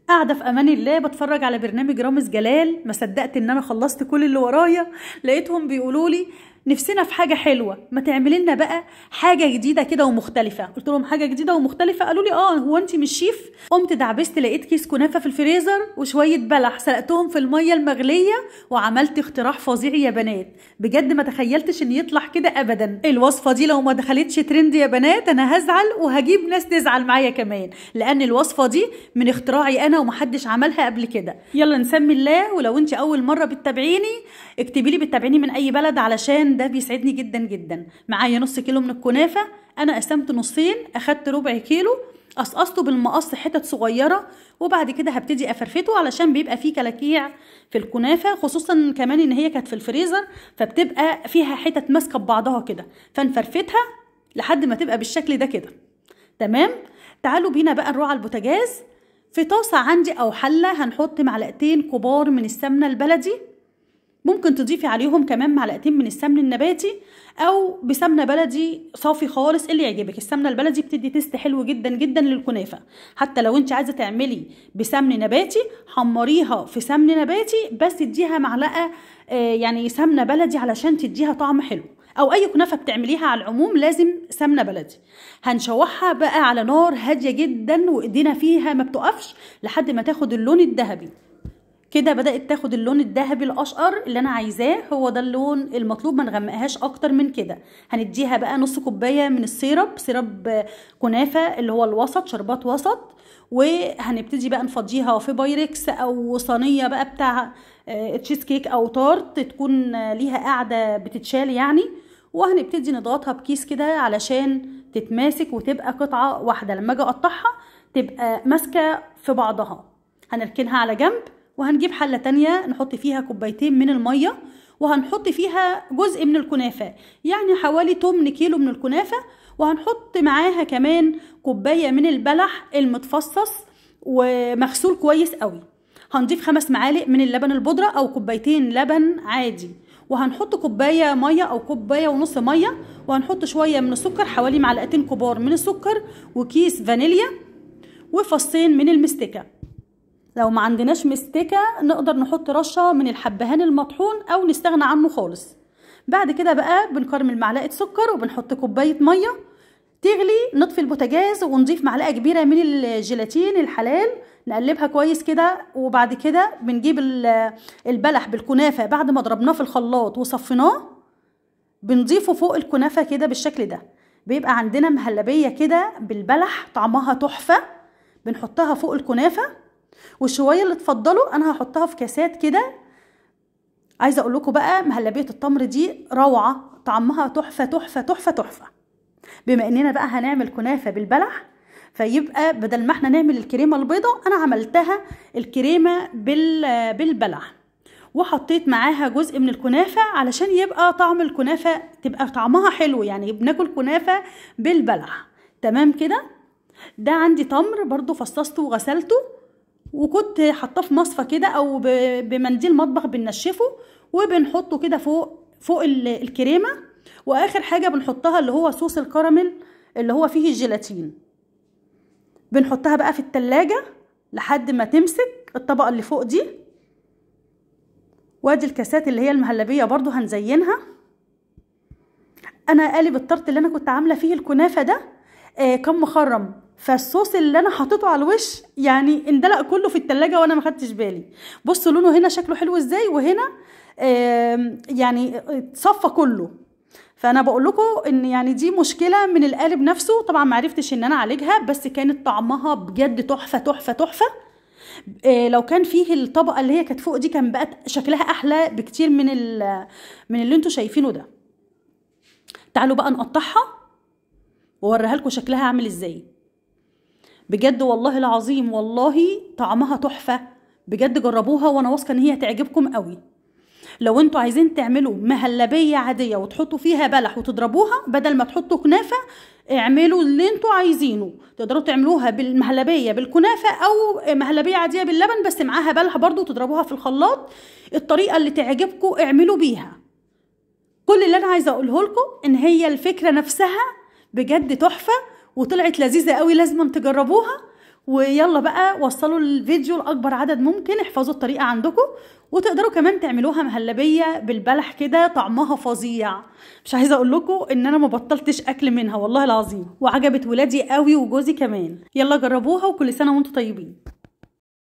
قاعدة في أمان الله بتفرج على برنامج رامز جلال، ما صدقت إن أنا خلصت كل اللي ورايا. لقيتهم بيقولوا لي نفسنا في حاجة حلوة، ما تعملي لنا بقى حاجة جديدة كده ومختلفة. قلت لهم حاجة جديدة ومختلفة؟ قالوا لي هو انت مش شيف؟ قمت دعبست لقيت كيس كنافة في الفريزر وشوية بلح سلقتهم في المية المغلية وعملت اختراع فظيع يا بنات. بجد ما تخيلتش ان يطلع كده ابدا. الوصفة دي لو ما دخلتش ترند يا بنات انا هزعل وهجيب ناس تزعل معايا كمان، لان الوصفة دي من اختراعي انا ومحدش عملها قبل كده. يلا نسمي الله. ولو انت اول مرة بتتابعيني اكتبي لي بتتابعيني من اي بلد علشان ده بيسعدني جدا جدا. معايا نص كيلو من الكنافة، انا قسمت نصين، اخدت ربع كيلو قصقصته بالمقص حتت صغيرة، وبعد كده هبتدي افرفته علشان بيبقى فيه كلاكيع في الكنافة، خصوصا كمان ان هي كانت في الفريزر فبتبقى فيها حتت ماسكة ببعضها كده، فنفرفتها لحد ما تبقى بالشكل ده كده. تمام. تعالوا بينا بقى نروح على البوتاجاز. في طاسة عندي او حلة هنحط معلقتين كبار من السمنة البلدي، ممكن تضيفي عليهم كمان معلقتين من السمن النباتي او بسمنه بلدي صافي خالص اللي يعجبك. السمنه البلدي بتدي تيست حلو جدا جدا للكنافه. حتى لو انت عايزه تعملي بسمن نباتي حمريها في سمن نباتي، بس اديها معلقه يعني سمنه بلدي علشان تديها طعم حلو. او اي كنافه بتعمليها على العموم لازم سمنه بلدي. هنشوحها بقى على نار هاديه جدا وايدينا فيها ما بتقفش لحد ما تاخد اللون الذهبي كده. بدأت تاخد اللون الذهبي الأشقر اللي أنا عايزاه، هو ده اللون المطلوب، ما نغمقهاش أكتر من كده. هنديها بقى نص كوباية من سيرب كنافة اللي هو الوسط، شربات وسط، وهنبتدي بقى نفضيها في بايركس أو صينية بقى بتاع تشيز كيك أو تارت تكون ليها قاعدة بتتشال يعني، وهنبتدي نضغطها بكيس كده علشان تتماسك وتبقى قطعة واحدة. لما أجي أقطعها تبقى ماسكة في بعضها. هنركنها على جنب وهنجيب حلة تانية نحط فيها كوبايتين من المية، وهنحط فيها جزء من الكنافة يعني حوالي 8 كيلو من الكنافة، وهنحط معاها كمان كوباية من البلح المتفصص ومغسول كويس قوي. هنضيف 5 معالق من اللبن البودرة او كوبايتين لبن عادي، وهنحط كوباية مية او كوباية ونص مية، وهنحط شوية من السكر حوالي معلقتين كبار من السكر، وكيس فانيليا، وفصين من المستكة. لو ما عندناش مستكة نقدر نحط رشة من الحبهان المطحون او نستغنى عنه خالص. بعد كده بقى بنكرمل معلقة سكر وبنحط كوباية مية تغلي، نطفي البوتاجاز ونضيف معلقة كبيرة من الجيلاتين الحلال نقلبها كويس كده. وبعد كده بنجيب البلح بالكنافة بعد ما ضربناه في الخلاط وصفيناه بنضيفه فوق الكنافة كده بالشكل ده. بيبقى عندنا مهلبية كده بالبلح طعمها تحفة، بنحطها فوق الكنافة. والشويه اللي تفضلوا انا هحطها في كاسات كده. عايزه اقول لكم بقى مهلبيه التمر دي روعه، طعمها تحفه تحفه تحفه تحفه. بما اننا بقى هنعمل كنافه بالبلح فيبقى بدل ما احنا نعمل الكريمه البيضاء انا عملتها الكريمه بالبلح، وحطيت معاها جزء من الكنافه علشان يبقى طعم الكنافه تبقى طعمها حلو، يعني بناكل كنافه بالبلح. تمام كده. ده عندي تمر برضو فصصته وغسلته وكنت حاطاه في مصفى كده او بمنديل مطبخ بننشفه، وبنحطه كده فوق الكريمه. واخر حاجه بنحطها اللي هو صوص الكراميل اللي هو فيه الجيلاتين، بنحطها بقى في التلاجة لحد ما تمسك الطبقه اللي فوق دي. وادي الكاسات اللي هي المهلبيه برضو هنزينها. انا قالب الطرت اللي انا كنت عامله فيه الكنافه ده كان مخرم، فالصوص اللي انا حطيته على الوش يعني اندلق كله في التلاجة وانا ما خدتش بالي. بصوا لونه هنا شكله حلو ازاي، وهنا يعني صفى كله. فانا بقول لكم ان يعني دي مشكله من القالب نفسه، طبعا ما عرفتش ان انا اعالجها، بس كانت طعمها بجد تحفه تحفه تحفه. لو كان فيه الطبقه اللي هي كانت فوق دي كان بقى شكلها احلى بكتير من اللي انتوا شايفينه ده. تعالوا بقى نقطعها واوريها لكم شكلها عامل ازاي. بجد والله العظيم والله طعمها تحفه بجد، جربوها وانا واثقه ان هي تعجبكم قوي. لو انتوا عايزين تعملوا مهلبيه عاديه وتحطوا فيها بلح وتضربوها بدل ما تحطوا كنافه، اعملوا اللي انتوا عايزينه. تقدروا تعملوها بالمهلبيه بالكنافه او مهلبيه عاديه باللبن بس معاها بلح برضو تضربوها في الخلاط. الطريقه اللي تعجبكم اعملوا بيها. كل اللي انا عايزه اقوله لكم ان هي الفكره نفسها بجد تحفه وطلعت لذيذه قوي، لازم تجربوها. ويلا بقى وصلوا الفيديو لاكبر عدد ممكن، احفظوا الطريقه عندكم، وتقدروا كمان تعملوها مهلبيه بالبلح كده طعمها فظيع. مش عايزه اقول لكم ان انا ما بطلتش اكل منها والله العظيم، وعجبت ولادي قوي وجوزي كمان. يلا جربوها وكل سنه وانتم طيبين.